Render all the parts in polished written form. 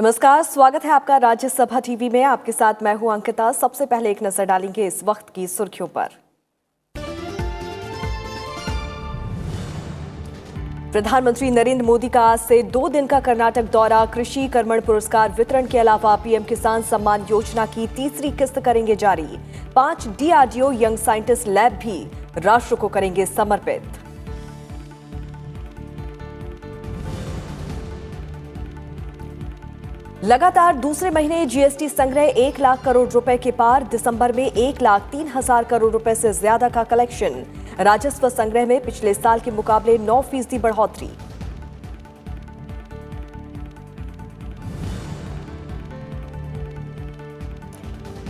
नमस्कार, स्वागत है आपका राज्यसभा टीवी में। आपके साथ मैं हूं अंकिता। सबसे पहले एक नजर डालेंगे इस वक्त की सुर्खियों पर। प्रधानमंत्री नरेंद्र मोदी का आज से 2 दिन का कर्नाटक दौरा। कृषि कर्मण पुरस्कार वितरण के अलावा पीएम किसान सम्मान योजना की तीसरी किस्त करेंगे जारी। 5 डीआरडीओ यंग साइंटिस्ट लैब भी राष्ट्र को करेंगे समर्पित। लगातार दूसरे महीने जीएसटी संग्रह 1 लाख करोड़ रुपए के पार। दिसंबर में 1,03,000 करोड़ रुपए से ज्यादा का कलेक्शन। राजस्व संग्रह में पिछले साल के मुकाबले 9% बढ़ोतरी।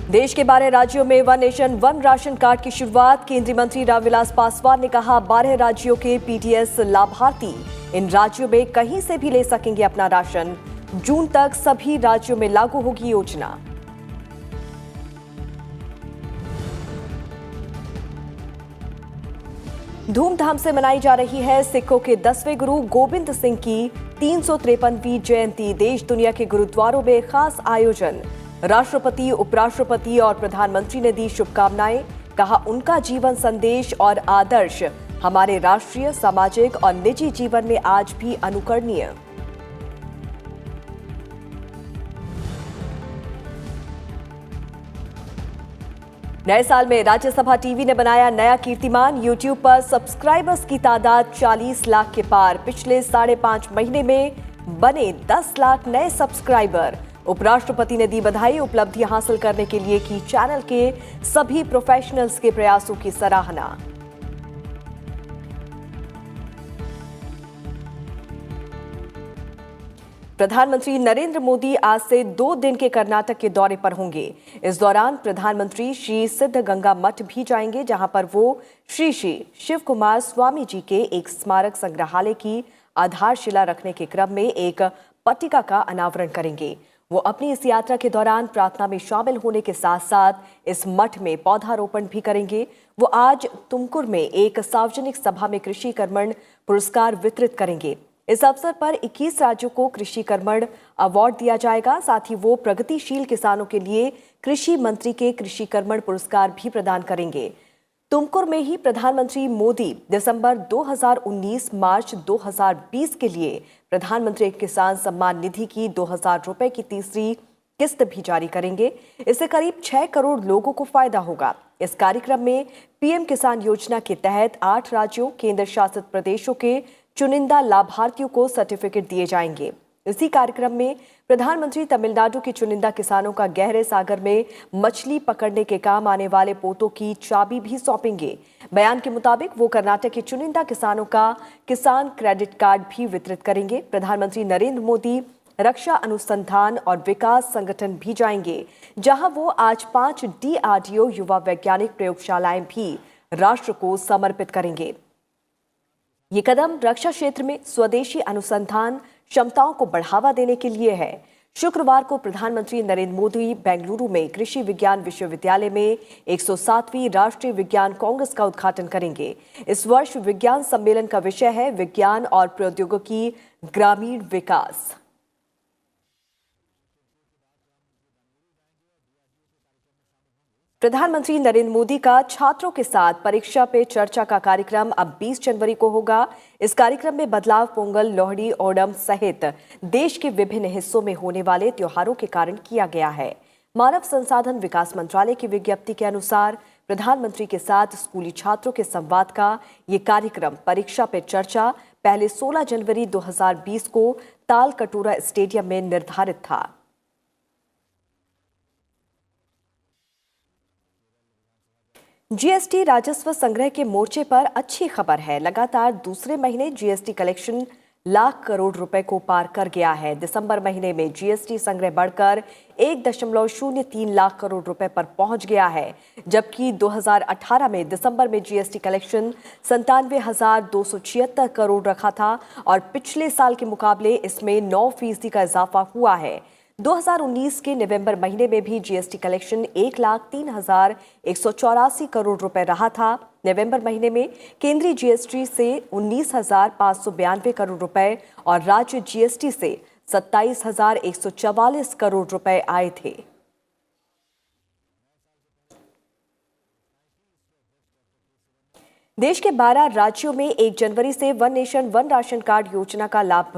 देश के 12 राज्यों में one nation one ration card की शुरुआत। केंद्रीय मंत्री रामविलास पासवान ने कहा, 12 राज्यों के पीडीएस लाभार्थी इन राज्यों में कहीं से भी ले सकेंगे अपना राशन। जून तक सभी राज्यों में लागू होगी योजना। धूमधाम से मनाई जा रही है सिखों के 10वें गुरु गोबिंद सिंह की 353वीं जयंती। देश दुनिया के गुरुद्वारों में खास आयोजन। राष्ट्रपति, उपराष्ट्रपति और प्रधानमंत्री ने दी शुभकामनाएं। कहा, उनका जीवन संदेश और आदर्श हमारे राष्ट्रीय, सामाजिक और निजी जीवन में आज भी अनुकरणीय। नए साल में राज्यसभा टीवी ने बनाया नया कीर्तिमान। यूट्यूब पर सब्सक्राइबर्स की तादाद 40 लाख के पार। पिछले 5.5 महीने में बने 10 लाख नए सब्सक्राइबर। उपराष्ट्रपति ने दी बधाई। उपलब्धि हासिल करने के लिए की चैनल के सभी प्रोफेशनल्स के प्रयासों की सराहना। प्रधानमंत्री नरेंद्र मोदी आज से 2 दिन के कर्नाटक के दौरे पर होंगे। इस दौरान प्रधानमंत्री श्री सिद्धगंगा मठ भी जाएंगे, जहां पर वो श्री शिव कुमार स्वामी जी के एक स्मारक संग्रहालय की आधारशिला रखने के क्रम में एक पट्टिका का अनावरण करेंगे। वो अपनी इस यात्रा के दौरान प्रार्थना में शामिल होने के साथ साथ इस मठ में पौधारोपण भी करेंगे। वो आज तुमकुर में एक सार्वजनिक सभा में कृषि कर्मण पुरस्कार वितरित करेंगे। इस अवसर पर 21 राज्यों को कृषि कर्मण अवार्ड दिया जाएगा। साथ ही वो प्रगतिशील किसानों के लिए कृषि मंत्री के कृषि कर्मण पुरस्कार भी प्रदान करेंगे। तुमकुर में ही प्रधानमंत्री मोदी दिसंबर 2019 मार्च 2020 के लिए प्रधानमंत्री किसान सम्मान निधि की 2,000 रुपए की तीसरी किस्त भी जारी करेंगे। इससे करीब 6 करोड़ लोगों को फायदा होगा। इस कार्यक्रम में पीएम किसान योजना के तहत 8 राज्यों, केंद्र शासित प्रदेशों के चुनिंदा लाभार्थियों को सर्टिफिकेट दिए जाएंगे। इसी कार्यक्रम में प्रधानमंत्री तमिलनाडु के चुनिंदा किसानों का गहरे सागर में मछली पकड़ने के काम आने वाले पोतों की चाबी भी सौंपेंगे। बयान के मुताबिक वो कर्नाटक के चुनिंदा किसानों का किसान क्रेडिट कार्ड भी वितरित करेंगे। प्रधानमंत्री नरेंद्र मोदी रक्षा अनुसंधान और विकास संगठन भी जाएंगे, जहां वो आज 5 डीआरडीओ युवा वैज्ञानिक प्रयोगशालाएं भी राष्ट्र को समर्पित करेंगे। ये कदम रक्षा क्षेत्र में स्वदेशी अनुसंधान क्षमताओं को बढ़ावा देने के लिए है। शुक्रवार को प्रधानमंत्री नरेंद्र मोदी बेंगलुरु में कृषि विज्ञान विश्वविद्यालय में 107वीं राष्ट्रीय विज्ञान कांग्रेस का उद्घाटन करेंगे। इस वर्ष विज्ञान सम्मेलन का विषय है विज्ञान और प्रौद्योगिकी ग्रामीण विकास। प्रधानमंत्री नरेंद्र मोदी का छात्रों के साथ परीक्षा पे चर्चा का कार्यक्रम अब 20 जनवरी को होगा। इस कार्यक्रम में बदलाव पोंगल, लोहड़ी, ओणम सहित देश के विभिन्न हिस्सों में होने वाले त्योहारों के कारण किया गया है। मानव संसाधन विकास मंत्रालय की विज्ञप्ति के अनुसार प्रधानमंत्री के साथ स्कूली छात्रों के संवाद का ये कार्यक्रम परीक्षा पे चर्चा पहले 16 जनवरी 2020 को तालकटोरा स्टेडियम में निर्धारित था। जीएसटी राजस्व संग्रह के मोर्चे पर अच्छी खबर है। लगातार दूसरे महीने जीएसटी कलेक्शन लाख करोड़ रुपए को पार कर गया है। दिसंबर महीने में जीएसटी संग्रह बढ़कर 1.03 लाख करोड़ रुपए पर पहुंच गया है, जबकि 2018 में दिसंबर में जीएसटी कलेक्शन 97,276 करोड़ रखा था और पिछले साल के मुकाबले इसमें 9% का इजाफा हुआ है। 2019 के नवंबर महीने में भी जीएसटी कलेक्शन 1,03,184 करोड़ रुपए रहा था। नवंबर महीने में केंद्रीय जीएसटी से 19,592 करोड़ रुपए और राज्य जीएसटी से 27,144 करोड़ रुपए आए थे। देश के 12 राज्यों में 1 जनवरी से one nation one ration card योजना का लाभ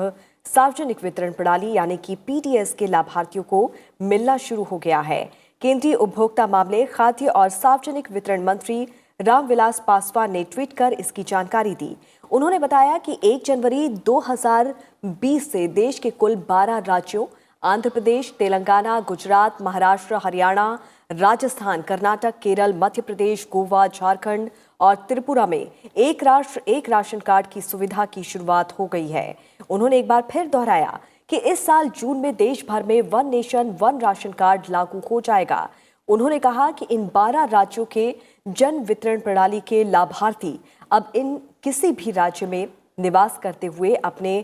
सार्वजनिक वितरण प्रणाली यानी कि पीडीएस के लाभार्थियों को मिलना शुरू हो गया है। केंद्रीय उपभोक्ता मामले, खाद्य और सार्वजनिक वितरण मंत्री रामविलास पासवान ने ट्वीट कर इसकी जानकारी दी। उन्होंने बताया कि 1 जनवरी 2020 से देश के कुल 12 राज्यों आंध्र प्रदेश, तेलंगाना, गुजरात, महाराष्ट्र, हरियाणा, राजस्थान, कर्नाटक, केरल, मध्य प्रदेश, गोवा, झारखंड और त्रिपुरा में एक राष्ट्र एक राशन कार्ड की सुविधा की शुरुआत हो गई है। उन्होंने एक बार फिर दोहराया कि इस साल जून में देश भर में one nation one ration card लागू हो जाएगा। उन्होंने कहा कि इन 12 राज्यों के जन वितरण प्रणाली के लाभार्थी अब इन किसी भी राज्य में निवास करते हुए अपने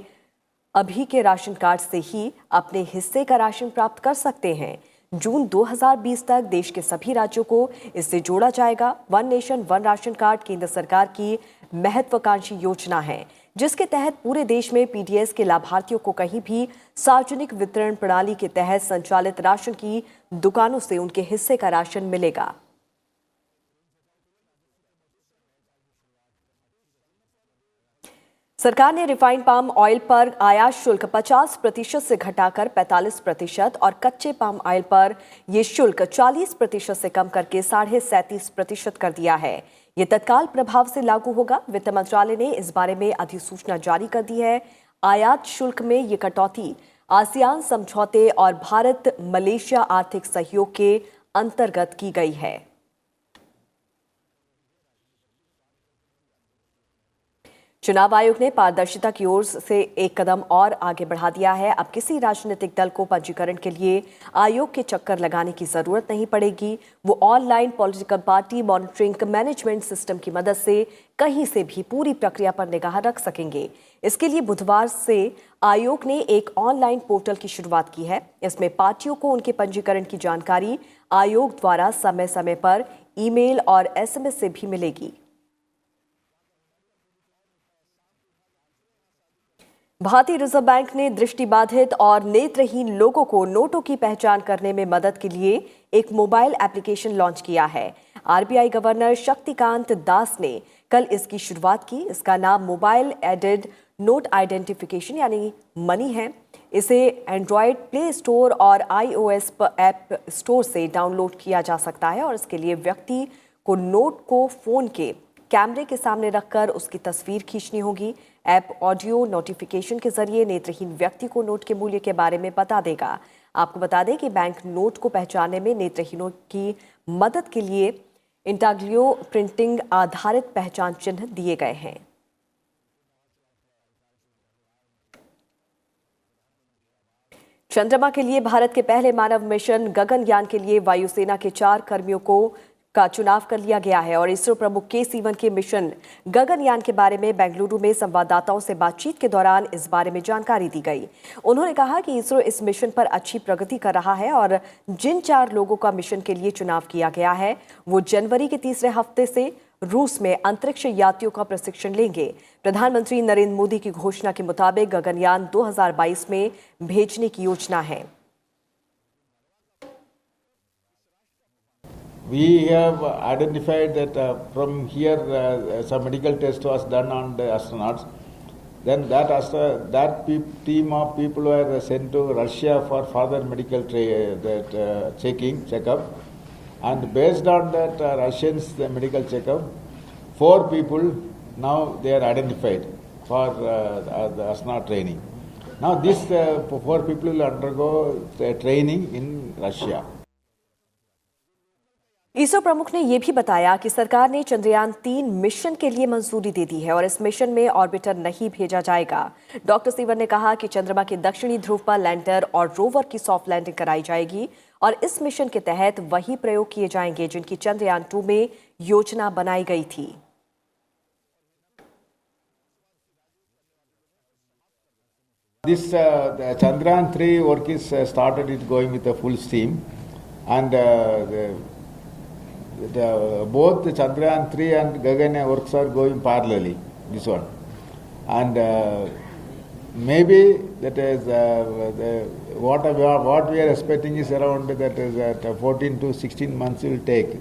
अभी के राशन कार्ड से ही अपने हिस्से का राशन प्राप्त कर सकते हैं। जून 2020 तक देश के सभी राज्यों को इससे जोड़ा जाएगा। One nation one ration card केंद्र सरकार की महत्वाकांक्षी योजना है, जिसके तहत पूरे देश में पीडीएस के लाभार्थियों को कहीं भी सार्वजनिक वितरण प्रणाली के तहत संचालित राशन की दुकानों से उनके हिस्से का राशन मिलेगा। सरकार ने रिफाइंड पाम ऑयल पर आयात शुल्क 50% से घटाकर 45% और कच्चे पाम ऑयल पर यह शुल्क 40% से कम करके 37.5% कर दिया है। ये तत्काल प्रभाव से लागू होगा। वित्त मंत्रालय ने इस बारे में अधिसूचना जारी कर दी है। आयात शुल्क में ये कटौती आसियान समझौते और भारत मलेशिया आर्थिक सहयोग के अंतर्गत की गई है। चुनाव आयोग ने पारदर्शिता की ओर से एक कदम और आगे बढ़ा दिया है। अब किसी राजनीतिक दल को पंजीकरण के लिए आयोग के चक्कर लगाने की जरूरत नहीं पड़ेगी। वो online political party monitoring management system की मदद से कहीं से भी पूरी प्रक्रिया पर निगाह रख सकेंगे। इसके लिए बुधवार से आयोग ने एक ऑनलाइन पोर्टल की शुरुआत की है। इसमें पार्टियों को उनके पंजीकरण की जानकारी आयोग द्वारा समय समय पर ईमेल और एसएमएस से भी मिलेगी। भारतीय रिजर्व बैंक ने दृष्टिबाधित और नेत्रहीन लोगों को नोटों की पहचान करने में मदद के लिए एक मोबाइल एप्लीकेशन लॉन्च किया है। आरबीआई गवर्नर शक्तिकांत दास ने कल इसकी शुरुआत की। इसका नाम मोबाइल एडेड नोट आइडेंटिफिकेशन यानी मनी है। इसे एंड्रॉयड प्ले स्टोर और आईओएस ऐप स्टोर से डाउनलोड किया जा सकता है और इसके लिए व्यक्ति को नोट को फोन के कैमरे के सामने रखकर उसकी तस्वीर खींचनी होगी। ऐप ऑडियो नोटिफिकेशन के जरिए नेत्रहीन व्यक्ति को नोट के मूल्य के बारे में बता देगा। आपको बता दें कि बैंक नोट को पहचानने में नेत्रहीनों की मदद के लिए इंटाग्लियो प्रिंटिंग आधारित पहचान चिन्ह दिए गए हैं। चंद्रमा के लिए भारत के पहले मानव मिशन गगनयान के लिए वायुसेना के 4 कर्मियों का चुनाव कर लिया गया है और इसरो प्रमुख के सिवन के मिशन गगनयान के बारे में बेंगलुरु में संवाददाताओं से बातचीत के दौरान इस बारे में जानकारी दी गई। उन्होंने कहा कि इसरो इस मिशन पर अच्छी प्रगति कर रहा है और जिन 4 लोगों का मिशन के लिए चुनाव किया गया है वो जनवरी के तीसरे हफ्ते से रूस में अंतरिक्ष यात्रियों का प्रशिक्षण लेंगे। प्रधानमंत्री नरेंद्र मोदी की घोषणा के मुताबिक गगनयान 2022 में भेजने की योजना है। We have identified that from here some medical test was done on the astronauts. Then that team of people were sent to Russia for further medical checkup. And based on that Russians the medical checkup, 4 people now they are identified for the astronaut training. Now these 4 people will undergo the training in Russia. ISRO प्रमुख ने यह भी बताया कि सरकार ने Chandrayaan 3 mission के लिए मंजूरी दे दी है और इस मिशन में ऑर्बिटर नहीं भेजा जाएगा। डॉक्टर सिवन ने कहा कि चंद्रमा के दक्षिणी ध्रुव पर लैंडर और रोवर की सॉफ्ट लैंडिंग कराई जाएगी और इस मिशन के तहत वही प्रयोग किए जाएंगे जिनकी चंद्रयान 2 में योजना बनाई गई थी। This the Chandrayaan 3 work is started. It going with a full steam, and both the Chandrayaan 3 and Gaganyaan works are going parallelly. This one, and maybe that is what we are expecting is around that is 14 to 16 months will take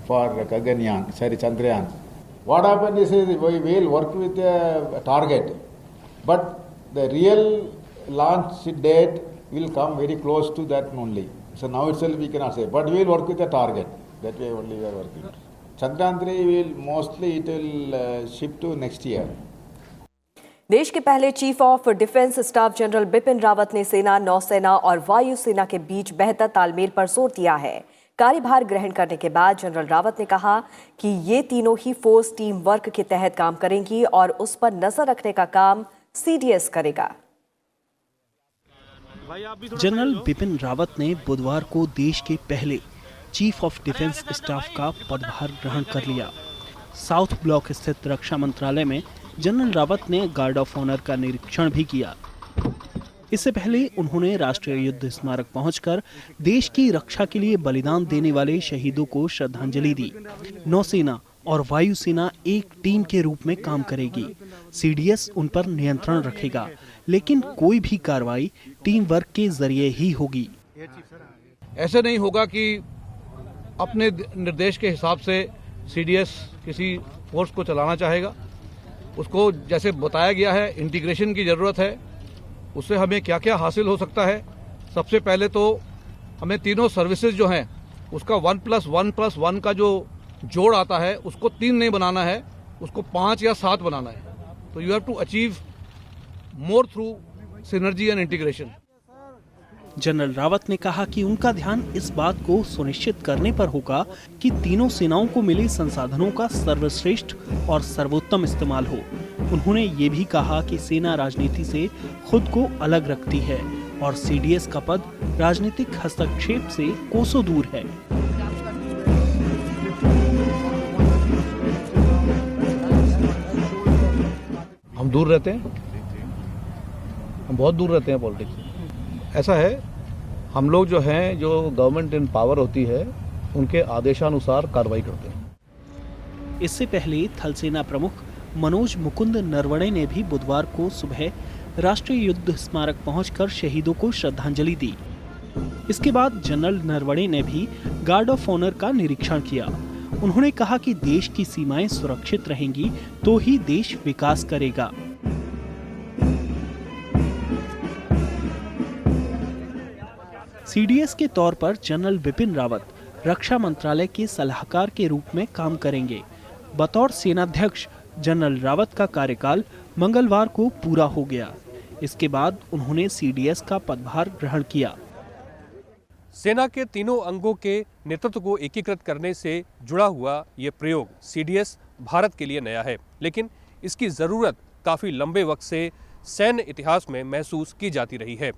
for Chandrayaan. What happened is we will work with a target, but the real launch date will come very close to that only. So now itself we cannot say, but we will work with a target. That way only we are working. Chandrayaan 3 will mostly it will ship to next year. देश के पहले chief of defence staff general Bipin Rawat ने सेना, नौसेना और वायुसेना के बीच बेहतर तालमेल पर जोर दिया है। कार्यभार ग्रहण करने के बाद जनरल रावत ने कहा कि ये तीनों ही फोर्स टीम वर्क के तहत काम करेंगी और उस पर नजर रखने का काम सीडीएस करेगा। जनरल बिपिन रावत ने बुधवार को देश के पहले चीफ ऑफ डिफेंस स्टाफ का पदभार ग्रहण कर लिया। साउथ ब्लॉक स्थित रक्षा मंत्रालय में जनरल रावत ने गार्ड ऑफ ऑनर का निरीक्षण भी किया। इससे पहले उन्होंने राष्ट्रीय युद्ध स्मारक पहुंचकर देश की रक्षा के लिए बलिदान देने वाले शहीदों को श्रद्धांजलि दी। नौसेना और वायुसेना एक टीम के रूप में काम करेगी। सीडीएस उन पर नियंत्रण रखेगा, लेकिन कोई भी कार्रवाई टीम वर्क के जरिए ही होगी। ऐसे नहीं होगा कि अपने निर्देश के हिसाब से सीडीएस किसी फोर्स को चलाना चाहेगा। उसको जैसे बताया गया है, इंटीग्रेशन की जरूरत है। उससे हमें क्या क्या हासिल हो सकता है? सबसे पहले तो हमें तीनों सर्विसेज जो हैं उसका 1+1+1 का जो जोड़ आता है उसको 3 नहीं बनाना है, उसको 5 या 7 बनाना है। तो you have to achieve more through synergy and integration. General Rawat ने कहा कि उनका ध्यान इस बात को सुनिश्चित करने पर होगा कि तीनों सेनाओं को मिले संसाधनों का सर्वश्रेष्ठ और सर्वोत्तम इस्तेमाल हो। उन्होंने ये भी कहा कि सेना राजनीति से खुद को अलग रखती है और सीडीएस का पद राजनीतिक हस्तक्षेप से कोसों दूर है। हम दूर रहते हैं, हम बहुत दूर रहते हैं पॉलिटिक्स से। ऐसा है, हम लोग जो हैं, जो गवर्नमेंट इन पावर होती है, उनके आदेशानुसार कार्रवाई करते हैं। इससे पहले थल सेना प्रमुख मनोज मुकुंद नरवणे ने भी बुधवार को सुबह राष्ट्रीय युद्ध स्मारक पहुंचकर शहीदों को श्रद्धांजलि दी। इसके बाद जनरल नरवणे ने भी गार्ड ऑफ ऑनर का निरीक्षण किया। उन्होंने कहा कि देश की सीमाएं सुरक्षित रहेंगी तो ही देश विकास करेगा। सीडीएस के तौर पर जनरल बिपिन रावत रक्षा मंत्रालय के सलाहकार के रूप में काम करेंगे। बतौर सेनाध्यक्ष जनरल रावत का कार्यकाल मंगलवार को पूरा हो गया। इसके बाद उन्होंने सीडीएस का पदभार ग्रहण किया। सेना के तीनों अंगों के नेतृत्व को एकीकृत करने से जुड़ा हुआ ये प्रयोग सीडीएस भारत के लिए नया है, लेकिन इसकी ज़रूरत काफ़ी लंबे वक्त से सैन्य इतिहास में महसूस की जाती रही है।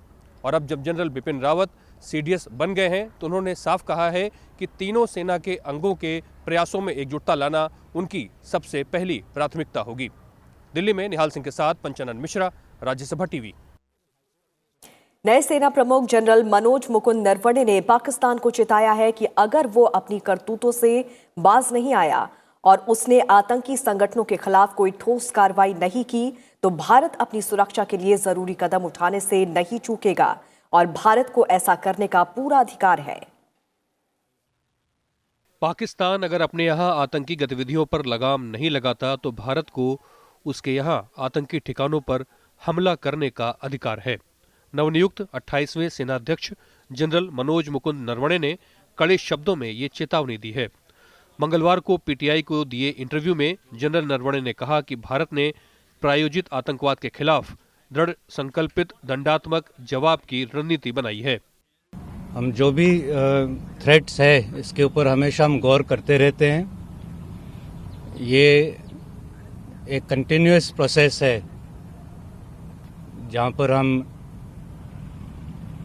और अब जब जनरल बिपिन रावत सीडीएस बन गए हैं तो उन्होंने साफ कहा है कि तीनों सेना के अंगों के प्रयासों में एकजुटता लाना उनकी सबसे पहली प्राथमिकता होगी। दिल्ली में निहाल सिंह के साथ पंचानन मिश्रा, राज्यसभा टीवी। नए सेना प्रमुख जनरल मनोज मुकुंद नरवणे ने पाकिस्तान को चिताया है कि अगर वो अपनी करतूतों से बाज नहीं आया और उसने आतंकी संगठनों के खिलाफ कोई ठोस कार्रवाई नहीं की तो भारत अपनी सुरक्षा के लिए जरूरी कदम उठाने से नहीं चूकेगा और भारत को ऐसा करने का पूरा अधिकार है। पाकिस्तान अगर अपने यहाँ आतंकी गतिविधियों पर लगाम नहीं लगाता तो भारत को उसके यहाँ आतंकी ठिकानों पर हमला करने का अधिकार है। नवनियुक्त 28वें सेनाध्यक्ष जनरल मनोज मुकुंद नरवणे ने कड़े शब्दों में ये चेतावनी दी है। मंगलवार को पीटीआई को दिए इंटरव्यू में जनरल नरवणे ने कहा कि भारत ने प्रायोजित आतंकवाद के खिलाफ दृढ़ संकल्पित दंडात्मक जवाब की रणनीति बनाई है। हम जो भी थ्रेट्स है इसके ऊपर हमेशा हम गौर करते रहते हैं। ये एक कंटिन्यूअस प्रोसेस है जहाँ पर हम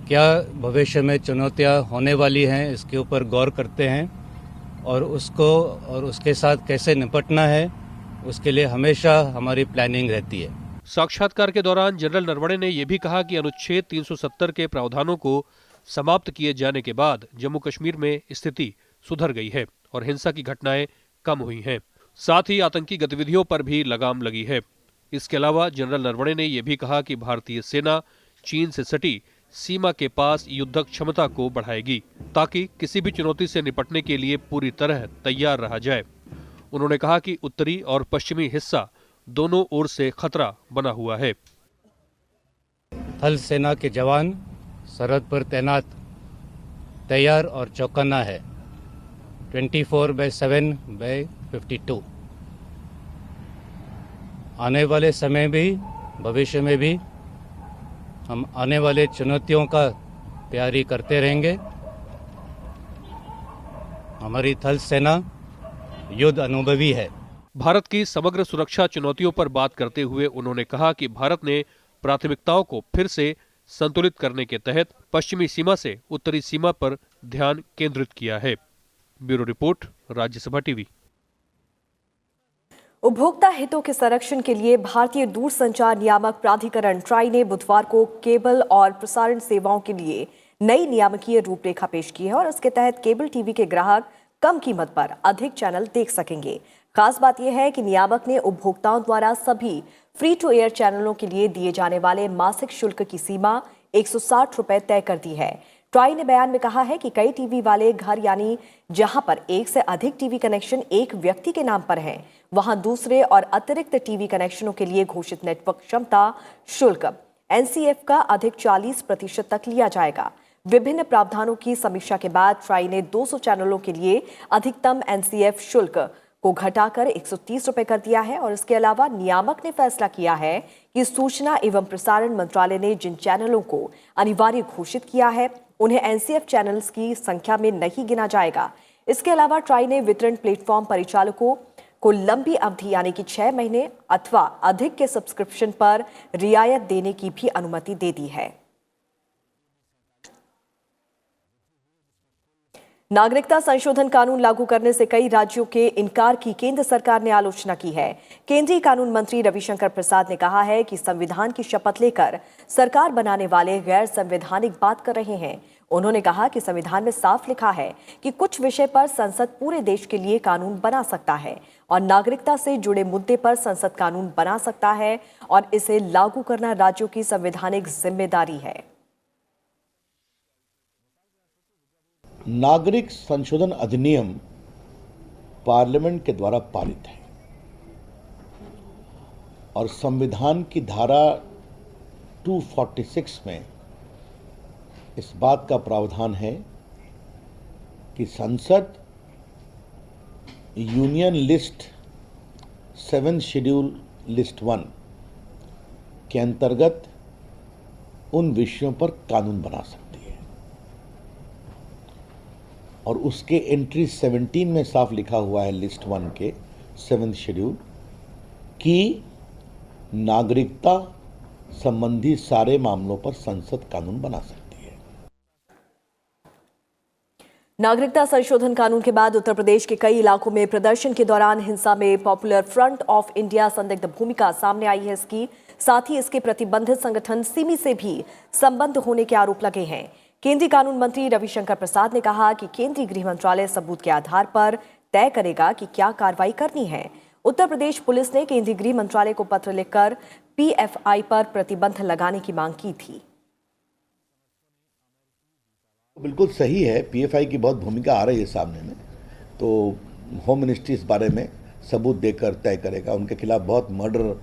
क्या भविष्य में चुनौतियाँ होने वाली हैं इसके ऊपर गौर करते हैं और उसके साथ कैसे निपटना है उसके लिए हमेशा हमारी प्लानिंग रहती है। साक्षात्कार के दौरान जनरल नरवणे ने यह भी कहा कि अनुच्छेद 370 के प्रावधानों को समाप्त किए जाने के बाद जम्मू कश्मीर में स्थिति सुधर गई है और हिंसा की घटनाएं कम हुई हैं। साथ ही आतंकी गतिविधियों पर भी लगाम लगी है। इसके अलावा जनरल नरवणे ने यह भी कहा कि भारतीय सेना चीन से सटी सीमा के पास युद्धक क्षमता को बढ़ाएगी ताकि किसी भी चुनौती से निपटने के लिए पूरी तरह तैयार रहा जाए। उन्होंने कहा कि उत्तरी और पश्चिमी हिस्सा दोनों ओर से खतरा बना हुआ है। थल सेना के जवान सरहद पर तैनात, तैयार और चौकन्ना है 24/7/52। आने वाले समय भी, भविष्य में भी हम आने वाले चुनौतियों का तैयारी करते रहेंगे। हमारी थल सेना युद्ध अनुभवी है। भारत की समग्र सुरक्षा चुनौतियों पर बात करते हुए उन्होंने कहा कि भारत ने प्राथमिकताओं को फिर से संतुलित करने के तहत पश्चिमी सीमा से उत्तरी सीमा पर ध्यान केंद्रित किया है। Bureau report, Rajya Sabha TV. उपभोक्ता हितों के संरक्षण के लिए भारतीय दूरसंचार नियामक प्राधिकरण ट्राई ने बुधवार को केबल और प्रसारण सेवाओं के लिए नई नियामकीय रूपरेखा पेश की है और इसके तहत केबल टीवी के ग्राहक कम कीमत पर अधिक चैनल देख सकेंगे। खास बात यह है कि नियामक ने उपभोक्ताओं द्वारा सभी फ्री टू एयर चैनलों के लिए दिए जाने वाले मासिक शुल्क की सीमा 160 रुपए तय कर दी है। ट्राई ने बयान में कहा है कि कई टीवी वाले घर यानी जहां पर एक से अधिक टीवी कनेक्शन एक व्यक्ति के नाम पर हैं, वहां दूसरे और अतिरिक्त टीवी कनेक्शनों के लिए घोषित नेटवर्क क्षमता शुल्क एनसीएफ का अधिक 40% तक लिया जाएगा। विभिन्न प्रावधानों की समीक्षा के बाद ट्राई ने 200 चैनलों के लिए अधिकतम एनसीएफ शुल्क को घटाकर 130 रुपए कर दिया है और इसके अलावा नियामक ने फैसला किया है कि सूचना एवं प्रसारण मंत्रालय ने जिन चैनलों को अनिवार्य घोषित किया है उन्हें एनसीएफ चैनल्स की संख्या में नहीं गिना जाएगा। इसके अलावा ट्राई ने वितरण प्लेटफॉर्म परिचालकों को लंबी अवधि यानी कि 6 महीने अथवा अधिक के सब्सक्रिप्शन पर रियायत देने की भी अनुमति दे दी है। नागरिकता संशोधन कानून लागू करने से कई राज्यों के इनकार की केंद्र सरकार ने आलोचना की है। केंद्रीय कानून मंत्री रविशंकर प्रसाद ने कहा है कि संविधान की शपथ लेकर सरकार बनाने वाले गैर संवैधानिक बात कर रहे हैं। उन्होंने कहा कि संविधान में साफ लिखा है कि कुछ विषय पर संसद पूरे देश के लिए कानून बना सकता है और नागरिकता से जुड़े मुद्दे पर संसद कानून बना सकता है और इसे लागू करना राज्यों की संवैधानिक जिम्मेदारी है। नागरिक संशोधन अधिनियम पार्लियामेंट के द्वारा पारित है और संविधान की धारा 246 में इस बात का प्रावधान है कि संसद यूनियन लिस्ट 7 शेड्यूल लिस्ट 1 के अंतर्गत उन विषयों पर कानून बना सकती है और उसके एंट्री 17 में साफ लिखा हुआ है लिस्ट 1 के 7th शेड्यूल कि नागरिकता संबंधी सारे मामलों पर संसद कानून बना सकती है। नागरिकता संशोधन कानून के बाद उत्तर प्रदेश के कई इलाकों में प्रदर्शन के दौरान हिंसा में पॉपुलर फ्रंट ऑफ इंडिया संदिग्ध भूमिका सामने आई है। इसकी साथ ही इसके प्रतिबंधित संगठन सिमी से भी संबंध होने के आरोप लगे हैं। केंद्रीय कानून मंत्री रविशंकर प्रसाद ने कहा कि केंद्रीय गृह मंत्रालय सबूत के आधार पर तय करेगा कि क्या कार्रवाई करनी है। उत्तर प्रदेश पुलिस ने केंद्रीय गृह मंत्रालय को पत्र लिखकर पीएफआई पर प्रतिबंध लगाने की मांग की थी। बिल्कुल सही है, पीएफआई की बहुत भूमिका आ रही है सामने में, तो होम मिनिस्ट्री इस बारे में सबूत देकर तय करेगा। उनके खिलाफ बहुत मर्डर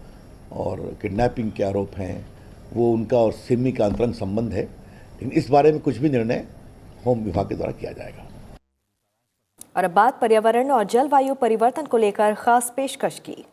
और किडनैपिंग के आरोप हैं, वो उनका और सिमी का अंतरंग संबंध है, लेकिन इस बारे में कुछ भी निर्णय होम विभाग के द्वारा किया जाएगा। और अब बात पर्यावरण और जलवायु परिवर्तन को लेकर खास पेशकश की।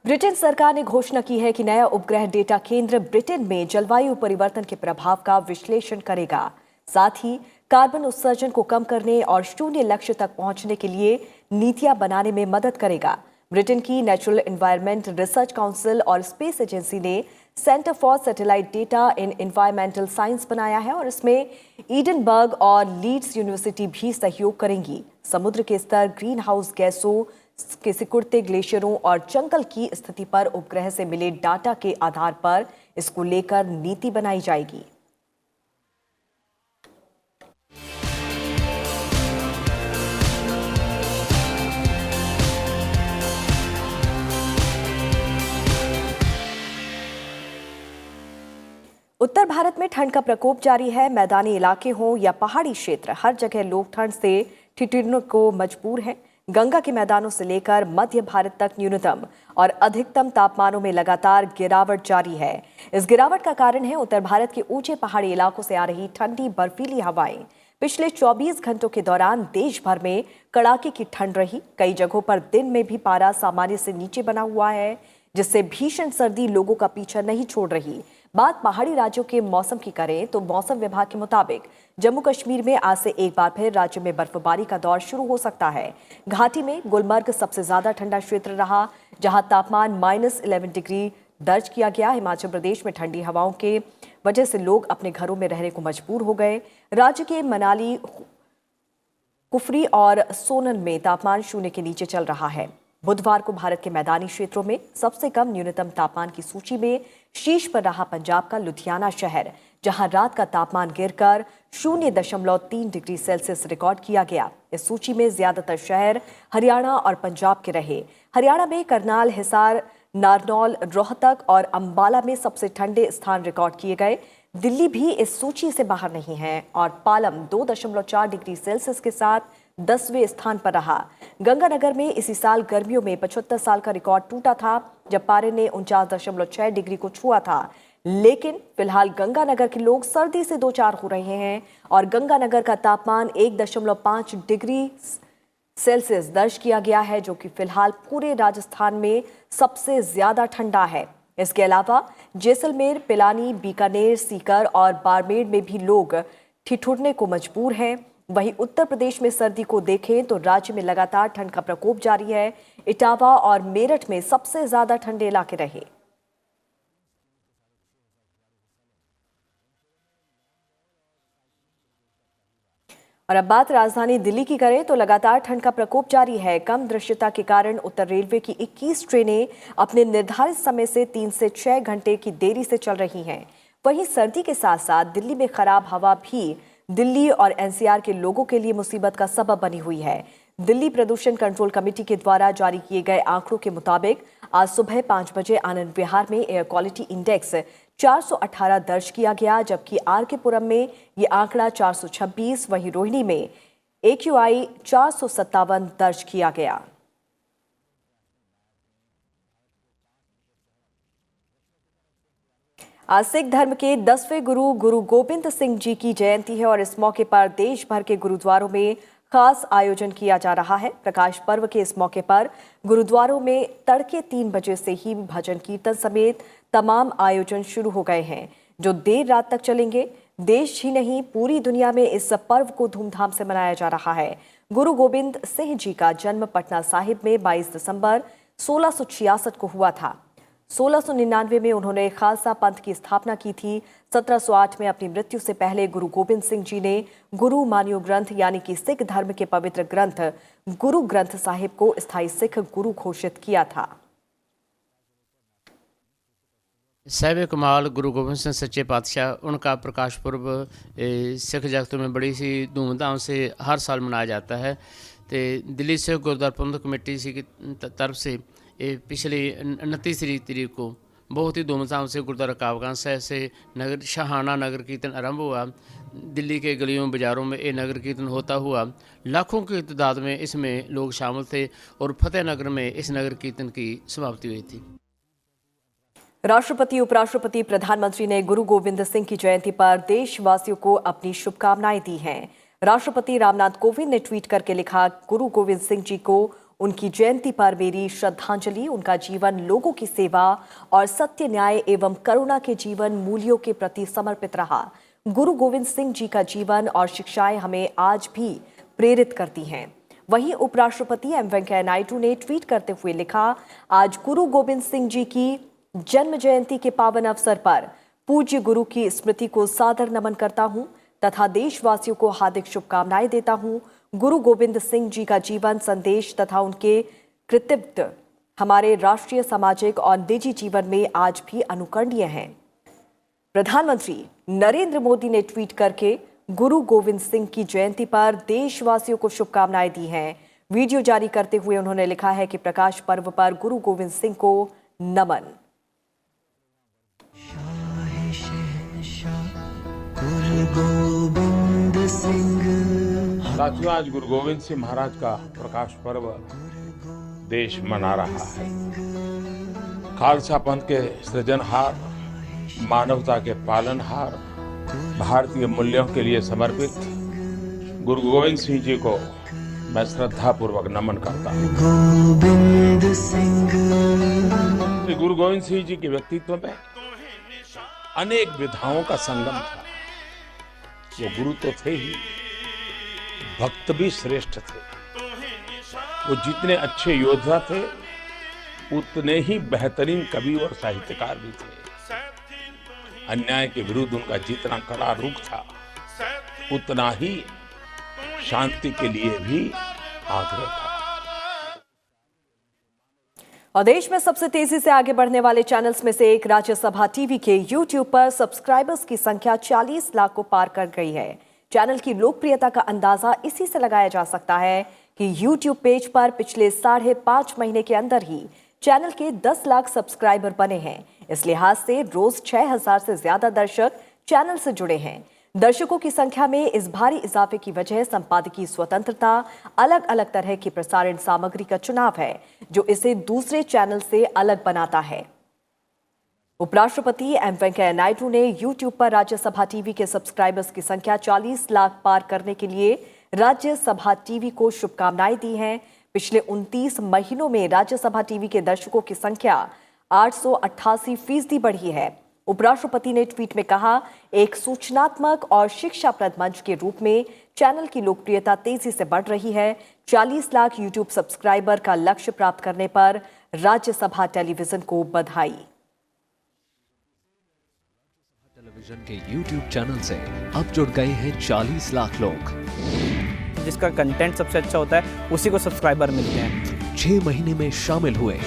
ब्रिटेन सरकार ने घोषणा की है कि नया उपग्रह डेटा केंद्र ब्रिटेन में जलवायु परिवर्तन के प्रभाव का विश्लेषण करेगा। साथ ही कार्बन उत्सर्जन को कम करने और शून्य लक्ष्य तक पहुंचने के लिए नीतियां बनाने में मदद करेगा। ब्रिटेन की नेचुरल एनवायरनमेंट रिसर्च काउंसिल और स्पेस एजेंसी ने centre for satellite data in environmental science बनाया है और इसमें एडिनबर्ग और लीड्स यूनिवर्सिटी भी सहयोग करेंगी। समुद्र के स्तर, ग्रीन हाउस गैसों, के सिकुड़ते ग्लेशियरों और जंगल की स्थिति पर उपग्रह से मिले डाटा के आधार पर इसको लेकर नीति बनाई जाएगी। उत्तर भारत में ठंड का प्रकोप जारी है। मैदानी इलाके हों या पहाड़ी क्षेत्र, हर जगह लोग ठंड से ठिठुरने को मजबूर हैं। गंगा के मैदानों से लेकर मध्य भारत तक न्यूनतम और अधिकतम तापमानों में लगातार गिरावट जारी है। इस गिरावट का कारण है उत्तर भारत के ऊंचे पहाड़ी इलाकों से आ रही ठंडी बर्फीली हवाएं। पिछले 24 घंटों के दौरान देश भर में कड़ाके की ठंड रही। कई जगहों पर दिन में भी पारा सामान्य से नीचे बना हुआ है, जिससे भीषण सर्दी लोगों का पीछा नहीं छोड़ रही। बात पहाड़ी राज्यों के मौसम की करें तो मौसम विभाग के मुताबिक जम्मू कश्मीर में आज से एक बार फिर राज्य में बर्फबारी का दौर शुरू हो सकता है। घाटी में गुलमर्ग सबसे ज्यादा ठंडा क्षेत्र रहा, जहां तापमान -11 डिग्री दर्ज किया गया। हिमाचल प्रदेश में ठंडी हवाओं के वजह से लोग अपने घरों में रहने को मजबूर हो गए। राज्य के मनाली, कुफरी और सोलन में तापमान शून्य के नीचे चल रहा है। बुधवार को भारत के मैदानी क्षेत्रों में सबसे कम न्यूनतम तापमान की सूची में शीर्ष पर रहा पंजाब का लुधियाना शहर, जहां रात का तापमान गिरकर 0.3 डिग्री सेल्सियस रिकॉर्ड किया गया। इस सूची में ज्यादातर शहर हरियाणा और पंजाब के रहे। हरियाणा में करनाल, हिसार, नारनौल, रोहतक और अंबाला में सबसे ठंडे स्थान रिकॉर्ड किए गए। दिल्ली भी इस सूची से बाहर नहीं है और पालम 2.4 डिग्री सेल्सियस के साथ 10वें स्थान पर रहा। गंगानगर में इसी साल गर्मियों में 75 साल का रिकॉर्ड टूटा था, जब पारे ने 49.6 डिग्री को छुआ था। लेकिन फिलहाल गंगानगर के लोग सर्दी से दो चार हो रहे हैं और गंगानगर का तापमान 1.5 डिग्री सेल्सियस दर्ज किया गया है, जो कि फिलहाल पूरे राजस्थान में सबसे ज्यादा ठंडा है। इसके अलावा जैसलमेर, पिलानी, बीकानेर, सीकर और बाड़मेर में भी लोग ठिठुरने को मजबूर हैं। वहीं उत्तर प्रदेश में सर्दी को देखें तो राज्य में लगातार ठंड का प्रकोप जारी है। इटावा और मेरठ में सबसे ज्यादा ठंडे इलाके रहे। और अब बात राजधानी दिल्ली की करें तो लगातार ठंड का प्रकोप जारी है। कम दृश्यता के कारण उत्तर रेलवे की 21 ट्रेनें अपने निर्धारित समय से 3 से 6 घंटे की देरी से चल रही हैं। वहीं सर्दी के साथ साथ दिल्ली में खराब हवा भी दिल्ली और एनसीआर के लोगों के लिए मुसीबत का सबब बनी हुई है। दिल्ली प्रदूषण कंट्रोल कमेटी के द्वारा जारी किए गए आंकड़ों के मुताबिक आज सुबह 5 बजे आनंद विहार में एयर क्वालिटी इंडेक्स 418 दर्ज किया गया, जबकि आरके पुरम में ये आंकड़ा 426, वहीं रोहिणी में AQI 457 दर्ज किया गया। आज सिख धर्म के 10वें गुरु गुरु गोबिंद सिंह जी की जयंती है और इस मौके पर देश भर के गुरुद्वारों में खास आयोजन किया जा रहा है। प्रकाश पर्व के इस मौके पर गुरुद्वारों में तड़के 3 बजे से ही भजन कीर्तन समेत तमाम आयोजन शुरू हो गए हैं, जो देर रात तक चलेंगे। देश ही नहीं, पूरी दुनिया में इस पर्व को धूमधाम से मनाया जा रहा है। गुरु गोबिंद सिंह जी का जन्म पटना साहिब में 22 दिसंबर 1666 को हुआ था। 1699 में उन्होंने खालसा पंथ की स्थापना की थी। 1708 में अपनी मृत्यु से पहले गुरु गोबिंद सिंह जी ने गुरु मान्यो ग्रंथ यानी कि सिख धर्म के पवित्र ग्रंथ गुरु ग्रंथ साहिब को स्थायी सिख गुरु घोषित किया था। साहिब कमाल गुरु गोबिंद सिंह सच्चे पातशाह, उनका प्रकाश पर्व सिख जगत में बड़ी सी धूमधाम से हर साल मनाया जाता है। तो दिल्ली सिख गुरुद्वारा प्रबंधक कमेटी की तरफ से पिछली 29 तारीख को बहुत ही धूमधाम से गुरुद्वारा कावगंज साहिब से नगर शाहाना नगर कीर्तन आरंभ हुआ। दिल्ली के गलियों बाज़ारों में ये नगर कीर्तन होता हुआ लाखों की तादाद में इसमें लोग शामिल थे और फतेह नगर में इस नगर कीर्तन की समाप्ति हुई थी। राष्ट्रपति, उपराष्ट्रपति, प्रधानमंत्री ने गुरु गोविंद सिंह की जयंती पर देशवासियों को अपनी शुभकामनाएं दी हैं। राष्ट्रपति रामनाथ कोविंद ने ट्वीट करके लिखा, गुरु गोविंद सिंह जी को उनकी जयंती पर मेरी श्रद्धांजलि। उनका जीवन लोगों की सेवा और सत्य, न्याय एवं करुणा के जीवन मूल्यों के प्रति समर्पित रहा। गुरु गोविंद सिंह जी का जीवन और शिक्षाएं हमें आज भी प्रेरित करती हैं। वहीं उपराष्ट्रपति एम वेंकैया नायडू ने ट्वीट करते हुए लिखा, आज गुरु गोविंद सिंह जी की जन्म जयंती के पावन अवसर पर पूज्य गुरु की स्मृति को सादर नमन करता हूं तथा देशवासियों को हार्दिक शुभकामनाएं देता हूं। गुरु गोविंद सिंह जी का जीवन, संदेश तथा उनके कृतित्व हमारे राष्ट्रीय, सामाजिक और निजी जीवन में आज भी अनुकरणीय हैं। प्रधानमंत्री नरेंद्र मोदी ने ट्वीट करके गुरु गोविंद सिंह की जयंती पर देशवासियों को शुभकामनाएं दी हैं। वीडियो जारी करते हुए उन्होंने लिखा है कि प्रकाश पर्व पर गुरु गोविंद सिंह को नमन। साथियों, आज गुरु गोविंद सिंह महाराज का प्रकाश पर्व देश मना रहा है। खालसा पंथ के सृजनहार, मानवता के पालनहार, भारतीय मूल्यों के लिए समर्पित गुरु गोविंद सिंह जी को मैं श्रद्धापूर्वक नमन करता हूँ। गुरु गोविंद सिंह जी के व्यक्तित्व में अनेक विधाओं का संगम था। वो गुरु तो थे ही, भक्त भी श्रेष्ठ थे। वो जितने अच्छे योद्धा थे, उतने ही बेहतरीन कवि और साहित्यकार भी थे। अन्याय के विरुद्ध उनका जितना कड़ा रुख था, उतना ही शांति के लिए भी आग्रह था। और देश में सबसे तेजी से आगे बढ़ने वाले चैनल्स में से एक राज्यसभा टीवी के YouTube पर सब्सक्राइबर्स की संख्या 40 लाख को पार कर गई है। चैनल की लोकप्रियता का अंदाजा इसी से लगाया जा सकता है कि YouTube पेज पर पिछले 5.5 महीने के अंदर ही चैनल के 10 लाख सब्सक्राइबर बने हैं। इस लिहाज से रोज 6000 से ज्यादा दर्शक चैनल से जुड़े हैं। दर्शकों की संख्या में इस भारी इजाफे की वजह संपादकीय स्वतंत्रता, अलग अलग तरह की प्रसारण सामग्री का चुनाव है, जो इसे दूसरे चैनल से अलग बनाता है। उपराष्ट्रपति एम वेंकैया नायडू ने YouTube पर राज्यसभा टीवी के सब्सक्राइबर्स की संख्या 40 लाख पार करने के लिए राज्यसभा टीवी को शुभकामनाएं दी हैं। पिछले 29 महीनों में राज्यसभा टीवी के दर्शकों की संख्या 888% बढ़ी है। उपराष्ट्रपति ने ट्वीट में कहा, एक सूचनात्मक और शिक्षाप्रद मंच के रूप में चैनल की लोकप्रियता तेजी से बढ़ रही है। 40 लाख YouTube सब्सक्राइबर का लक्ष्य प्राप्त करने पर राज्यसभा टेलीविजन को बधाई। टेलीविजन के YouTube चैनल से अब जुड़ गए हैं 40 लाख लोग। जिसका कंटेंट सबसे अच्छा होता है उसी को सब्सक्राइबर मिलते हैं। 6 महीने में शामिल हुए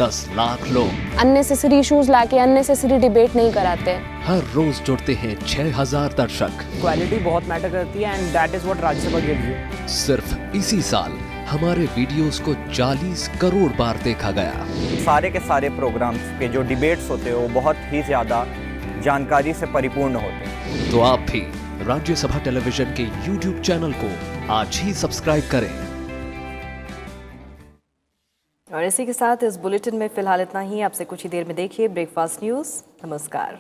10 लाख लोग। अननेसेसरी इश्यूज लाके अननेसेसरी डिबेट नहीं कराते। हर रोज जुड़ते हैं 6000 दर्शक। क्वालिटी बहुत मैटर करती है and that is what Rajya Sabha gives you. सिर्फ इसी साल हमारे वीडियोस को 40 करोड़ बार देखा गया। सारे के सारे प्रोग्राम्स के जो डिबेट्स होते हैं वो बहुत ही ज्यादा जानकारी से परिपूर्ण होते हैं। तो आप भी राज्यसभा टेलीविजन के YouTube चैनल को आज ही सब्सक्राइब करें। और इसी के साथ इस बुलेटिन में फिलहाल इतना ही। आपसे कुछ ही देर में देखिए ब्रेकफास्ट न्यूज। नमस्कार।